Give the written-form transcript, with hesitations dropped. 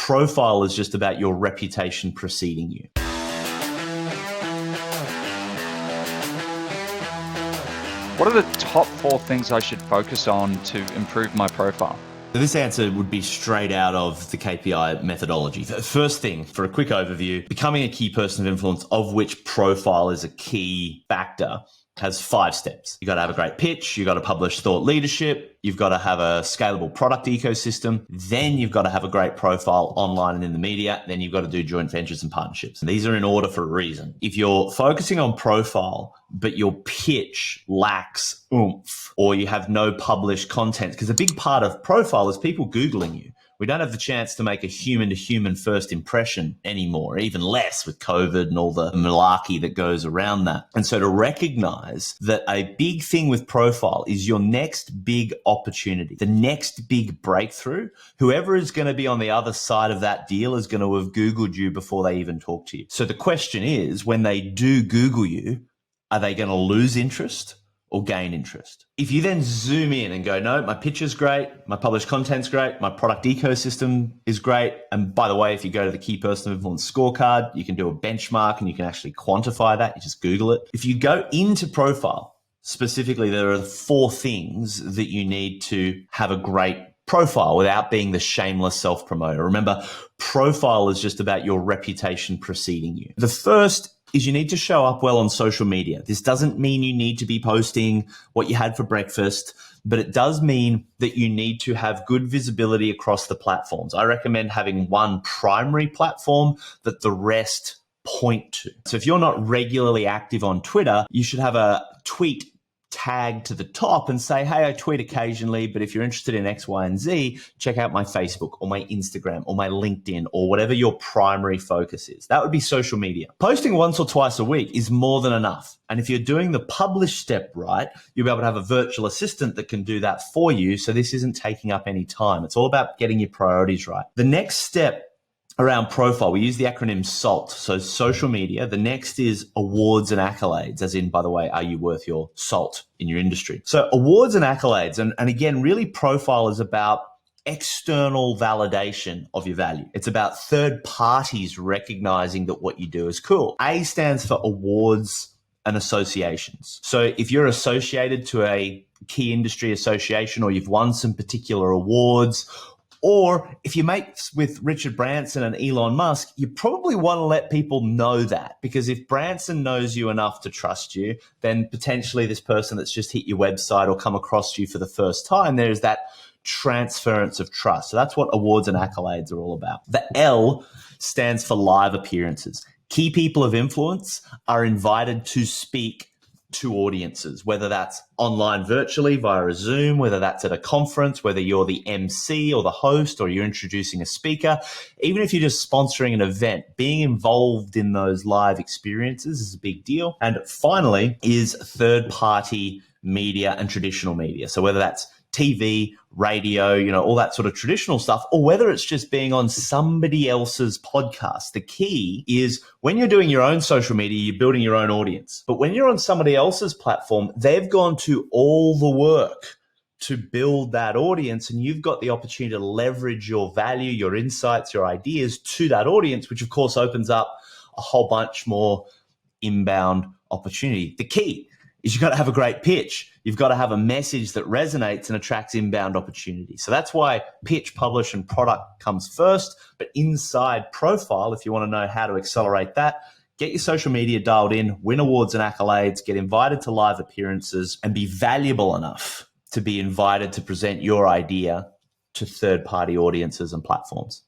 profile is just about your reputation preceding you. What are the top 4 things I should focus on to improve my profile? This answer would be straight out of the KPI methodology. The first thing, for a quick overview, becoming a key person of influence, of which profile is a key factor, has 5 steps. You got to have a great pitch. You got to publish thought leadership. You've got to have a scalable product ecosystem. Then you've got to have a great profile online and in the media. Then you've got to do joint ventures and partnerships. And these are in order for a reason. If you're focusing on profile, but your pitch lacks oomph, or you have no published content, because a big part of profile is people Googling you. We don't have the chance to make a human-to-human first impression anymore, even less with COVID and all the malarkey that goes around that. And so to recognize that a big thing with profile is your next big opportunity, the next big breakthrough, whoever is going to be on the other side of that deal is going to have Googled you before they even talk to you. So the question is, when they do Google you, are they going to lose interest or gain interest? If you then zoom in and go, no, my pitch is great, my published content's great, my product ecosystem is great. And by the way, if you go to the Key Person of Influence scorecard, you can do a benchmark and you can actually quantify that. You just Google it. If you go into profile, specifically, there are 4 things that you need to have a great profile without being the shameless self-promoter. Remember, profile is just about your reputation preceding you. The first is you need to show up well on social media. This doesn't mean you need to be posting what you had for breakfast, but it does mean that you need to have good visibility across the platforms. I recommend having one primary platform that the rest point to. So if you're not regularly active on Twitter, you should have a tweet tag to the top and say, hey, I tweet occasionally, but if you're interested in X, Y, and Z, check out my Facebook or my Instagram or my LinkedIn or whatever your primary focus is. That would be social media. Posting once or twice a week is more than enough. And if you're doing the publish step right, you'll be able to have a virtual assistant that can do that for you. So this isn't taking up any time. It's all about getting your priorities right. The next step around profile, we use the acronym SALT. So social media. The next is awards and accolades, as in, by the way, are you worth your salt in your industry? So awards and accolades. And again, really profile is about external validation of your value. It's about third parties recognizing that what you do is cool. A stands for awards and associations. So if you're associated to a key industry association or you've won some particular awards, or if you're mates with Richard Branson and Elon Musk, you probably want to let people know that, because if Branson knows you enough to trust you, then potentially this person that's just hit your website or come across you for the first time, there's that transference of trust. So that's what awards and accolades are all about. The L stands for live appearances. Key people of influence are invited to speak to audiences, whether that's online virtually via a Zoom, whether that's at a conference, whether you're the MC or the host or you're introducing a speaker, even if you're just sponsoring an event, being involved in those live experiences is a big deal. And finally is third-party media and traditional media. So whether that's TV, radio, all that sort of traditional stuff, or whether it's just being on somebody else's podcast. The key is when you're doing your own social media, you're building your own audience. But when you're on somebody else's platform, they've gone to all the work to build that audience, and you've got the opportunity to leverage your value, your insights, your ideas to that audience, which of course opens up a whole bunch more inbound opportunity. The key is you've got to have a great pitch. You've got to have a message that resonates and attracts inbound opportunity. So that's why pitch, publish, and product comes first. But inside profile, if you want to know how to accelerate that, get your social media dialed in, win awards and accolades, get invited to live appearances, and be valuable enough to be invited to present your idea to third-party audiences and platforms.